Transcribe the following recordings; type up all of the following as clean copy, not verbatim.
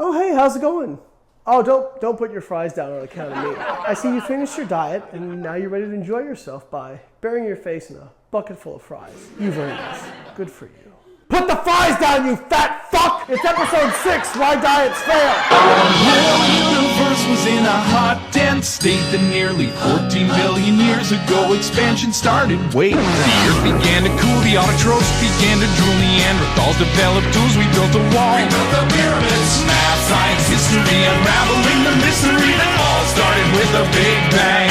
Oh, hey, how's it going? Oh, don't put your fries down on account of me. I see you finished your diet and now you're ready to enjoy yourself by burying your face in a bucket full of fries. You've earned this. Good for you. Put the fries down, you fat fuck! It's episode 6, Why Diets Fail! Our whole universe was in a hot, dense state that nearly 14 billion years ago expansion started. Wait, the earth began to cool, the autotrophs began to drool, Neanderthals developed tools, we built a wall. We built the pyramids. Math, science, history, unraveling the mystery that all started with a big bang.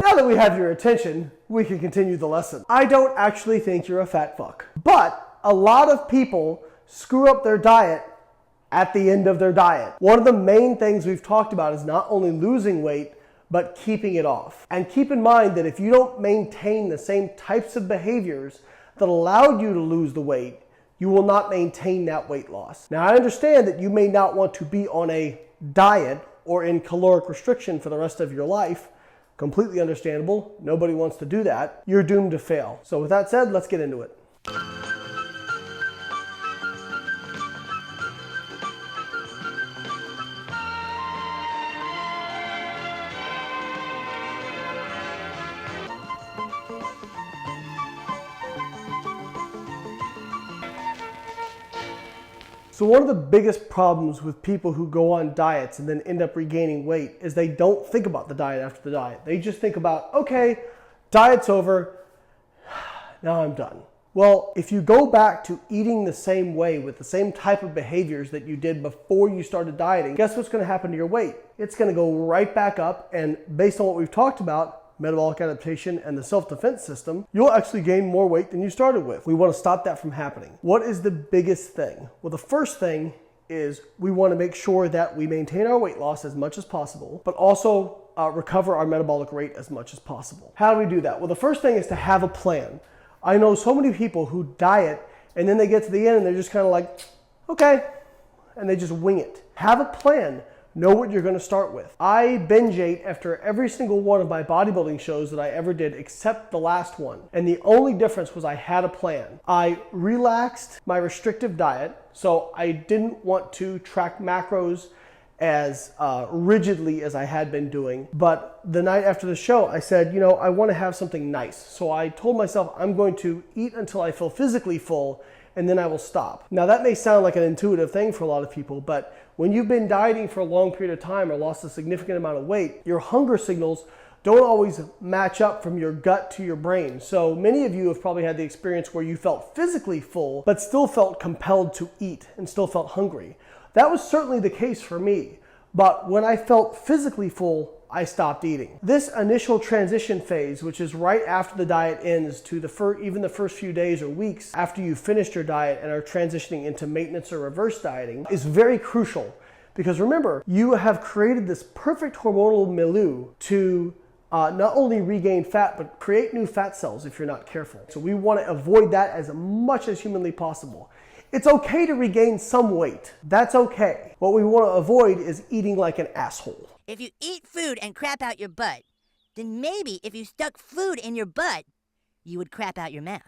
Now that we have your attention, we can continue the lesson. I don't actually think you're a fat fuck, but a lot of people screw up their diet at the end of their diet. One of the main things we've talked about is not only losing weight, but keeping it off. And keep in mind that if you don't maintain the same types of behaviors that allowed you to lose the weight, you will not maintain that weight loss. Now, I understand that you may not want to be on a diet or in caloric restriction for the rest of your life. Completely understandable. Nobody wants to do that. You're doomed to fail. So with that said, let's get into it. So one of the biggest problems with people who go on diets and then end up regaining weight is they don't think about the diet after the diet. They just think about, okay, diet's over, now I'm done. Well, if you go back to eating the same way with the same type of behaviors that you did before you started dieting, guess what's going to happen to your weight? It's going to go right back up, and based on what we've talked about, metabolic adaptation and the self-defense system, you'll actually gain more weight than you started with. We want to stop that from happening. What is the biggest thing? Well, the first thing is we want to make sure that we maintain our weight loss as much as possible, but also recover our metabolic rate as much as possible. How do we do that? Well, the first thing is to have a plan. I know so many people who diet and then they get to the end and they're just kind of like, okay, and they just wing it. Have a plan. Know what you're going to start with. I binge ate after every single one of my bodybuilding shows that I ever did except the last one. And the only difference was I had a plan. I relaxed my restrictive diet, so I didn't want to track macros as rigidly as I had been doing. But the night after the show, I said, you know, I want to have something nice. So I told myself I'm going to eat until I feel physically full, and then I will stop. Now that may sound like an intuitive thing for a lot of people, but when you've been dieting for a long period of time or lost a significant amount of weight, your hunger signals don't always match up from your gut to your brain. So many of you have probably had the experience where you felt physically full, but still felt compelled to eat and still felt hungry. That was certainly the case for me. But when I felt physically full, I stopped eating. This initial transition phase, which is right after the diet ends to even the first few days or weeks after you've finished your diet and are transitioning into maintenance or reverse dieting, is very crucial. Because remember, you have created this perfect hormonal milieu to not only regain fat, but create new fat cells if you're not careful. So we want to avoid that as much as humanly possible. It's okay to regain some weight. That's okay. What we want to avoid is eating like an asshole. If you eat food and crap out your butt, then maybe if you stuck food in your butt, you would crap out your mouth.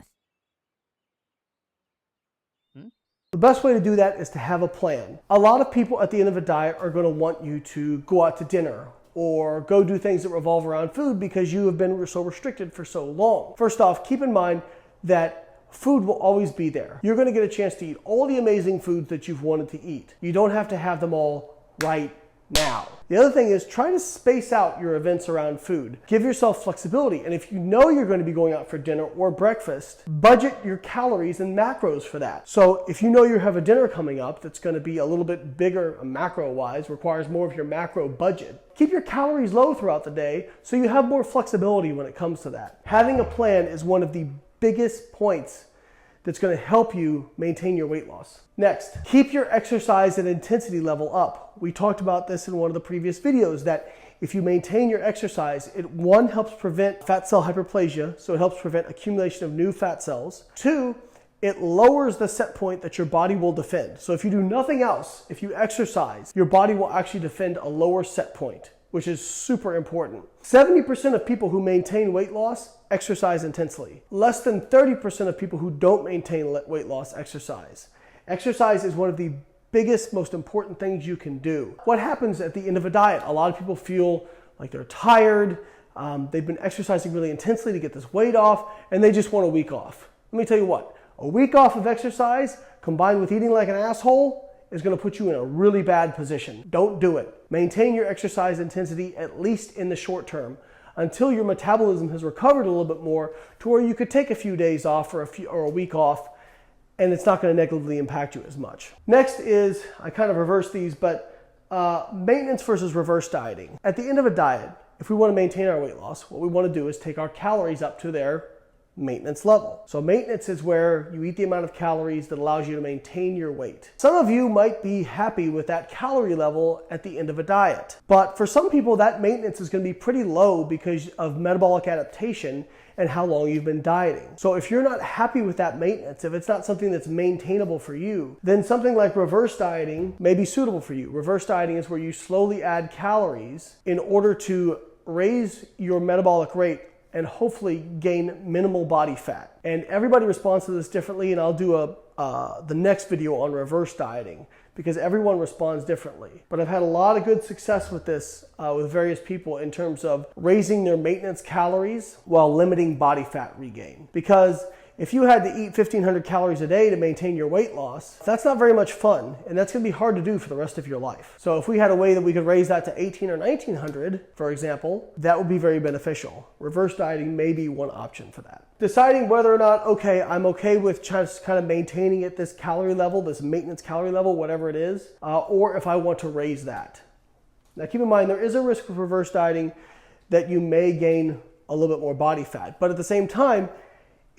The best way to do that is to have a plan. A lot of people at the end of a diet are going to want you to go out to dinner or go do things that revolve around food because you have been so restricted for so long. First off, keep in mind that food will always be there. You're going to get a chance to eat all the amazing foods that you've wanted to eat. You don't have to have them all right now. The other thing is try to space out your events around food. Give yourself flexibility. And if you know you're going to be going out for dinner or breakfast, budget your calories and macros for that. So if you know you have a dinner coming up that's going to be a little bit bigger macro-wise, requires more of your macro budget, keep your calories low throughout the day so you have more flexibility when it comes to that. Having a plan is one of the biggest points that's going to help you maintain your weight loss. Next, keep your exercise and intensity level up. We talked about this in one of the previous videos that if you maintain your exercise, it one, helps prevent fat cell hyperplasia, so it helps prevent accumulation of new fat cells. Two, it lowers the set point that your body will defend. So if you do nothing else, if you exercise, your body will actually defend a lower set point, which is super important. 70% of people who maintain weight loss exercise intensely. Less than 30% of people who don't maintain weight loss exercise. Exercise is one of the biggest, most important things you can do. What happens at the end of a diet? A lot of people feel like they're tired, they've been exercising really intensely to get this weight off, and they just want a week off. Let me tell you what, a week off of exercise combined with eating like an asshole is going to put you in a really bad position. Don't do it. Maintain your exercise intensity, at least in the short term, until your metabolism has recovered a little bit more to where you could take a few days off or a week off, and it's not going to negatively impact you as much. Next is, I kind of reverse these, but maintenance versus reverse dieting. At the end of a diet, if we want to maintain our weight loss, what we want to do is take our calories up to their maintenance level. So maintenance is where you eat the amount of calories that allows you to maintain your weight. Some of you might be happy with that calorie level at the end of a diet, but for some people that maintenance is going to be pretty low because of metabolic adaptation and how long you've been dieting. So if you're not happy with that maintenance, if it's not something that's maintainable for you, then something like reverse dieting may be suitable for you. Reverse dieting is where you slowly add calories in order to raise your metabolic rate and hopefully gain minimal body fat. And everybody responds to this differently, and I'll do the next video on reverse dieting because everyone responds differently. But I've had a lot of good success with this with various people in terms of raising their maintenance calories while limiting body fat regain. Because if you had to eat 1,500 calories a day to maintain your weight loss, that's not very much fun, and that's going to be hard to do for the rest of your life. So if we had a way that we could raise that to 1,800 or 1,900, for example, that would be very beneficial. Reverse dieting may be one option for that. Deciding whether or not, okay, I'm okay with just kind of maintaining at this calorie level, this maintenance calorie level, whatever it is, or if I want to raise that. Now keep in mind, there is a risk of reverse dieting that you may gain a little bit more body fat, but at the same time,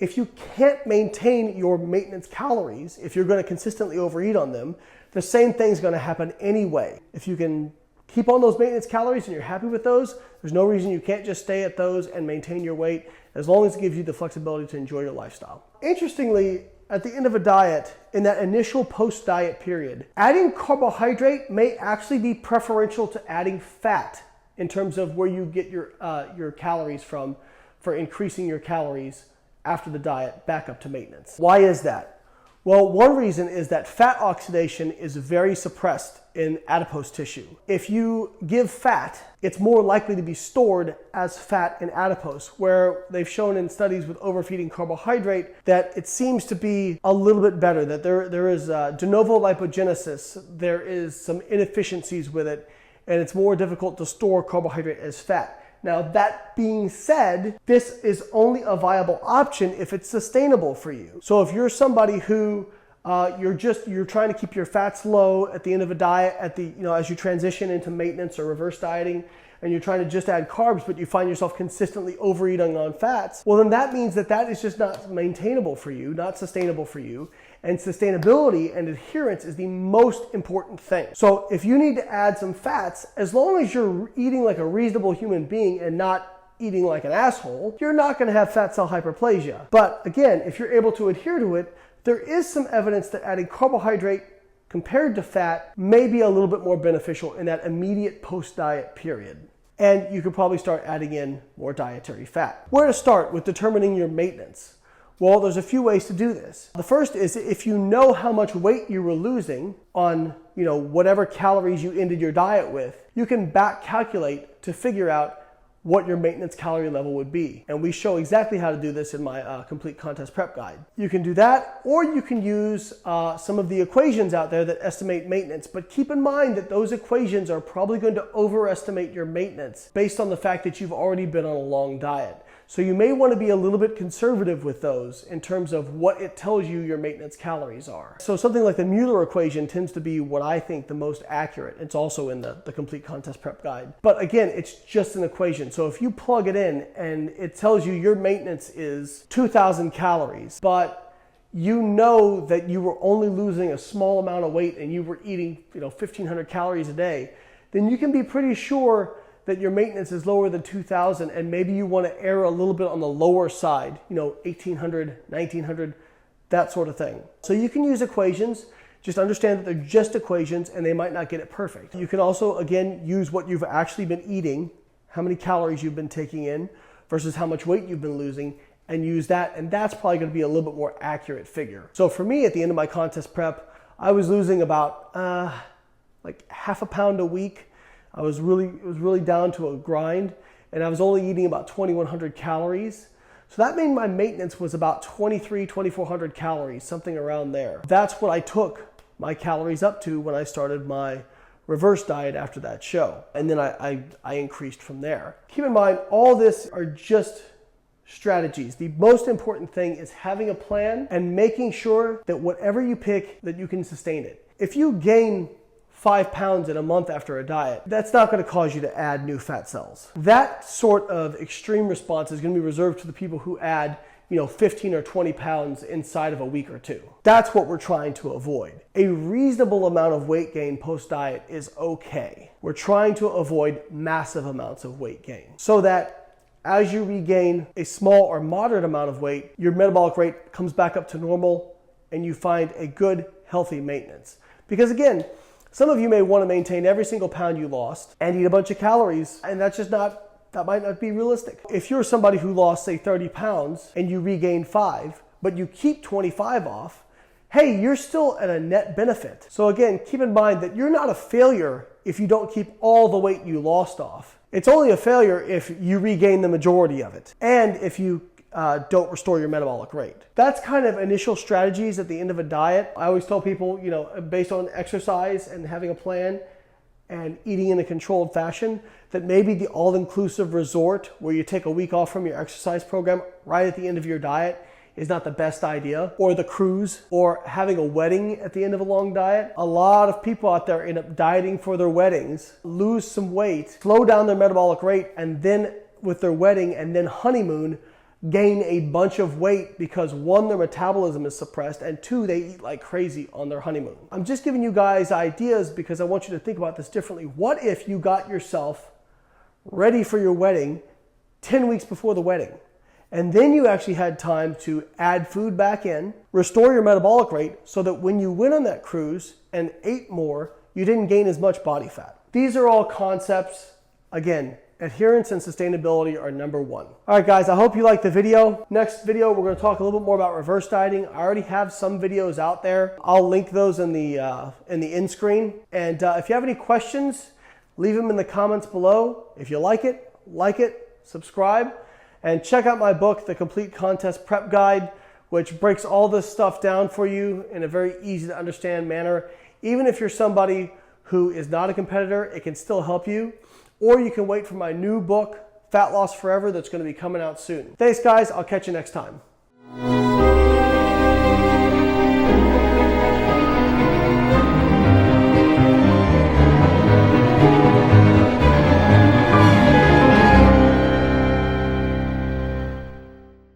if you can't maintain your maintenance calories, if you're going to consistently overeat on them, the same thing's going to happen anyway. If you can keep on those maintenance calories and you're happy with those, there's no reason you can't just stay at those and maintain your weight as long as it gives you the flexibility to enjoy your lifestyle. Interestingly, at the end of a diet, in that initial post-diet period, adding carbohydrate may actually be preferential to adding fat in terms of where you get your calories from for increasing your calories after the diet back up to maintenance. Why is that? Well, one reason is that fat oxidation is very suppressed in adipose tissue. If you give fat, it's more likely to be stored as fat in adipose, where they've shown in studies with overfeeding carbohydrate that it seems to be a little bit better, that there is de novo lipogenesis, there is some inefficiencies with it, and it's more difficult to store carbohydrate as fat. Now, that being said, this is only a viable option if it's sustainable for you. So if you're somebody who you're trying to keep your fats low at the end of a diet, as you transition into maintenance or reverse dieting, and you're trying to just add carbs, but you find yourself consistently overeating on fats, well, then that means that is just not maintainable for you, not sustainable for you. And sustainability and adherence is the most important thing. So if you need to add some fats, as long as you're eating like a reasonable human being and not eating like an asshole, you're not going to have fat cell hyperplasia. But again, if you're able to adhere to it, there is some evidence that adding carbohydrate compared to fat may be a little bit more beneficial in that immediate post-diet period. And you could probably start adding in more dietary fat. Where to start with determining your maintenance? Well, there's a few ways to do this. The first is if you know how much weight you were losing on, whatever calories you ended your diet with, you can back calculate to figure out what your maintenance calorie level would be. And we show exactly how to do this in my complete contest prep guide. You can do that, or you can use some of the equations out there that estimate maintenance. But keep in mind that those equations are probably going to overestimate your maintenance based on the fact that you've already been on a long diet. So you may want to be a little bit conservative with those in terms of what it tells you your maintenance calories are. So something like the Mueller equation tends to be what I think the most accurate. It's also in the complete contest prep guide. But again, it's just an equation. So if you plug it in and it tells you your maintenance is 2,000 calories, but you know that you were only losing a small amount of weight and you were eating 1,500 calories a day, then you can be pretty sure that your maintenance is lower than 2,000, and maybe you want to err a little bit on the lower side, 1,800, 1,900, that sort of thing. So you can use equations, just understand that they're just equations and they might not get it perfect. You can also, again, use what you've actually been eating, how many calories you've been taking in versus how much weight you've been losing, and use that, and that's probably going to be a little bit more accurate figure. So for me, at the end of my contest prep, I was losing about like half a pound a week. It was really down to a grind, and I was only eating about 2,100 calories. So that meant my maintenance was about 2,400 calories, something around there. That's what I took my calories up to when I started my reverse diet after that show. And then I increased from there. Keep in mind, all this are just strategies. The most important thing is having a plan and making sure that whatever you pick, that you can sustain it. If you gain 5 pounds in a month after a diet, that's not going to cause you to add new fat cells. That sort of extreme response is going to be reserved to the people who add 15 or 20 pounds inside of a week or two. That's what we're trying to avoid. A reasonable amount of weight gain post-diet is okay. We're trying to avoid massive amounts of weight gain so that as you regain a small or moderate amount of weight, your metabolic rate comes back up to normal and you find a good, healthy maintenance. Because again, some of you may want to maintain every single pound you lost and eat a bunch of calories, and that might not be realistic. If you're somebody who lost, say, 30 pounds and you regain 5, but you keep 25 off, hey, you're still at a net benefit. So again, keep in mind that you're not a failure if you don't keep all the weight you lost off. It's only a failure if you regain the majority of it and if you don't restore your metabolic rate. That's kind of initial strategies at the end of a diet. I always tell people, based on exercise and having a plan and eating in a controlled fashion, that maybe the all-inclusive resort where you take a week off from your exercise program right at the end of your diet is not the best idea, or the cruise, or having a wedding at the end of a long diet. A lot of people out there end up dieting for their weddings, lose some weight, slow down their metabolic rate, and then with their wedding and then honeymoon, gain a bunch of weight because 1, their metabolism is suppressed, and 2, they eat like crazy on their honeymoon. I'm just giving you guys ideas because I want you to think about this differently. What if you got yourself ready for your wedding 10 weeks before the wedding? And then you actually had time to add food back in, restore your metabolic rate so that when you went on that cruise and ate more, you didn't gain as much body fat. These are all concepts. Again, adherence and sustainability are number 1. All right, guys, I hope you liked the video. Next video, we're going to talk a little bit more about reverse dieting. I already have some videos out there. I'll link those in the end screen. And if you have any questions, leave them in the comments below. If you like it, subscribe. And check out my book, The Complete Contest Prep Guide, which breaks all this stuff down for you in a very easy to understand manner. Even if you're somebody who is not a competitor, it can still help you. Or you can wait for my new book, Fat Loss Forever, that's going to be coming out soon. Thanks, guys. I'll catch you next time.